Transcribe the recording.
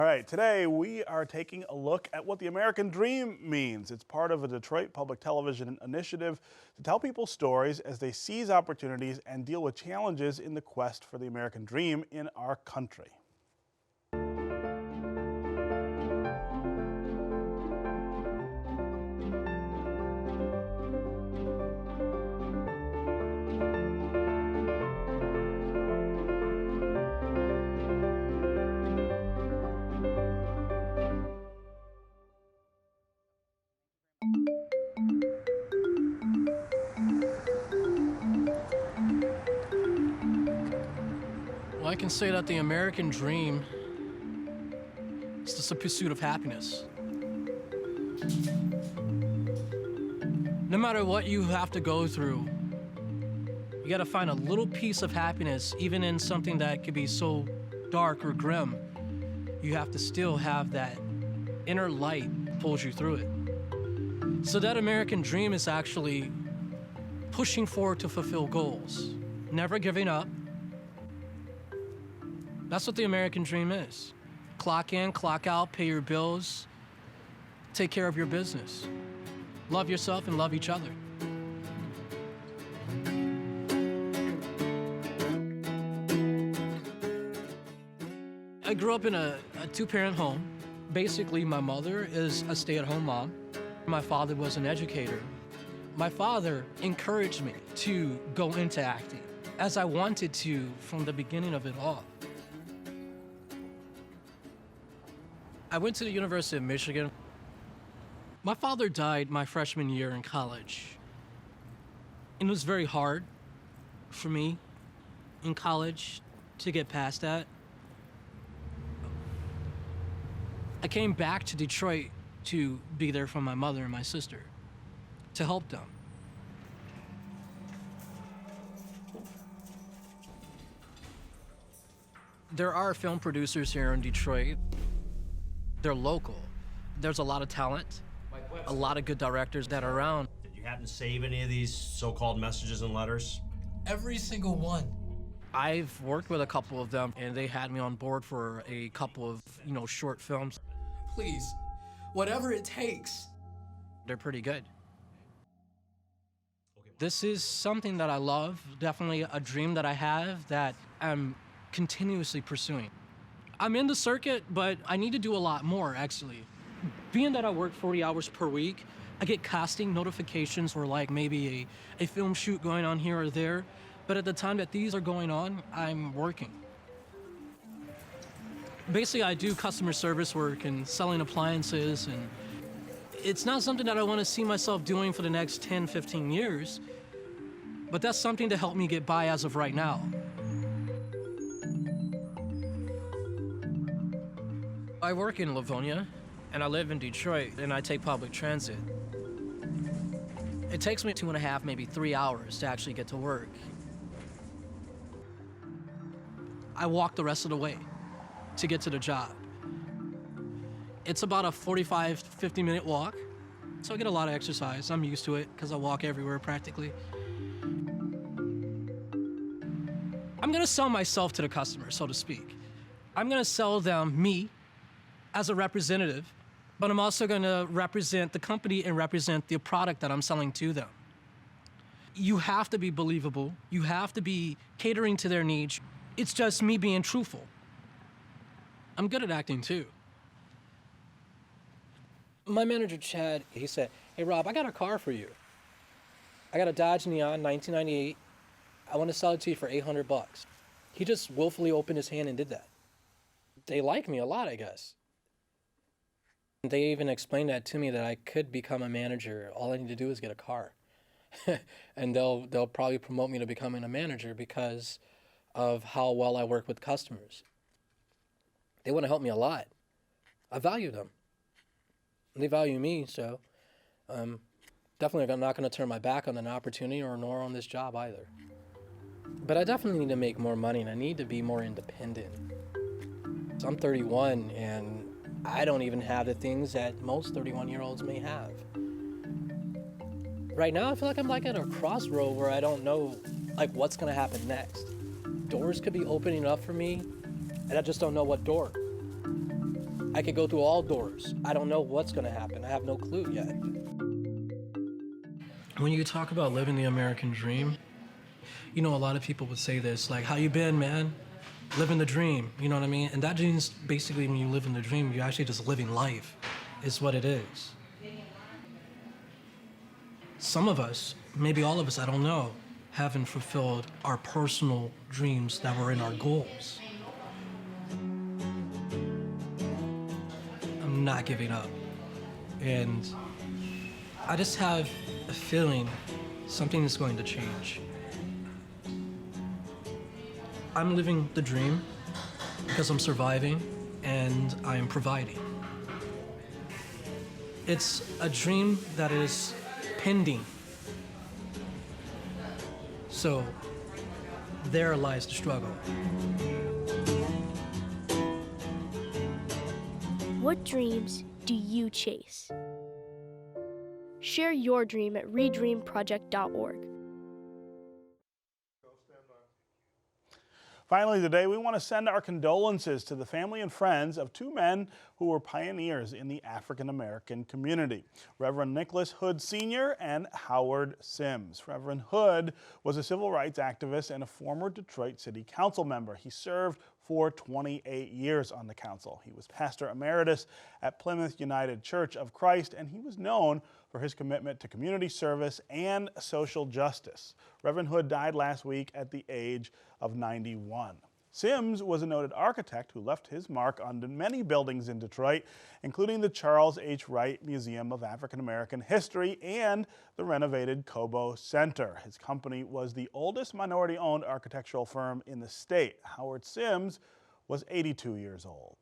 All right, today we are taking a look at what the American Dream means. It's part of a Detroit Public Television initiative to tell people stories as they seize opportunities and deal with challenges in the quest for the American Dream in our country. Well, I can say that the American dream is just a pursuit of happiness. No matter what you have to go through, you gotta find a little piece of happiness, even in something that could be so dark or grim. You have to still have that inner light that pulls you through it. So that American dream is actually pushing forward to fulfill goals, never giving up. That's what the American dream is. Clock in, clock out, pay your bills, take care of your business. Love yourself and love each other. I grew up in a two-parent home. Basically, my mother is a stay-at-home mom. My father was an educator. My father encouraged me to go into acting, as I wanted to from the beginning of it all. I went to the University of Michigan. My father died my freshman year in college. And it was very hard for me in college to get past that. I came back to Detroit to be there for my mother and my sister, to help them. There are film producers here in Detroit. They're local. There's a lot of talent, a lot of good directors that are around. Did you happen to save any of these so-called messages and letters? Every single one. I've worked with a couple of them, and they had me on board for a couple of, short films. Please, whatever it takes. They're pretty good. This is something that I love, definitely a dream that I have that I'm continuously pursuing. I'm in the circuit, but I need to do a lot more, actually. Being that I work 40 hours per week, I get casting notifications for like maybe a film shoot going on here or there. But at the time that these are going on, I'm working. Basically, I do customer service work and selling appliances, and it's not something that I want to see myself doing for the next 10, 15 years, but that's something to help me get by as of right now. I work in Livonia, and I live in Detroit, and I take public transit. It takes me 2.5, maybe 3 hours to actually get to work. I walk the rest of the way to get to the job. It's about a 45, 50-minute walk, so I get a lot of exercise. I'm used to it because I walk everywhere practically. I'm gonna sell myself to the customer, so to speak. I'm gonna sell them me as a representative, but I'm also gonna represent the company and represent the product that I'm selling to them. You have to be believable. You have to be catering to their needs. It's just me being truthful. I'm good at acting too. My manager, Chad, he said, "Hey Rob, I got a car for you. I got a Dodge Neon 1998. I want to sell it to you for $800. He just willfully opened his hand and did that. They like me a lot, I guess. They even explained that to me, that I could become a manager. All I need to do is get a car. And they'll probably promote me to becoming a manager because of how well I work with customers. They want to help me a lot. I value them. They value me, so definitely I'm not going to turn my back on an opportunity nor on this job either. But I definitely need to make more money, and I need to be more independent. So I'm 31, and I don't even have the things that most 31-year-olds may have. Right now, I feel like I'm like at a crossroad where I don't know what's gonna happen next. Doors could be opening up for me, and I just don't know what door. I could go through all doors. I don't know what's gonna happen. I have no clue yet. When you talk about living the American dream, you know, a lot of people would say this, like, how you been, man? Living the dream, you know what I mean? And that means basically when you live in the dream, you're actually just living life, is what it is. Some of us, maybe all of us, I don't know, haven't fulfilled our personal dreams that were in our goals. I'm not giving up. And I just have a feeling something is going to change. I'm living the dream because I'm surviving and I am providing. It's a dream that is pending. So there lies the struggle. What dreams do you chase? Share your dream at redreamproject.org. Finally today, we want to send our condolences to the family and friends of two men who were pioneers in the African American community, Reverend Nicholas Hood Sr. and Howard Sims. Reverend Hood was a civil rights activist and a former Detroit City Council member. He served for 28 years on the council. He was pastor emeritus at Plymouth United Church of Christ, and he was known for his commitment to community service and social justice. Reverend Hood died last week at the age of 91. Sims was a noted architect who left his mark on many buildings in Detroit, including the Charles H. Wright Museum of African American History and the renovated Cobo Center. His company was the oldest minority-owned architectural firm in the state. Howard Sims was 82 years old.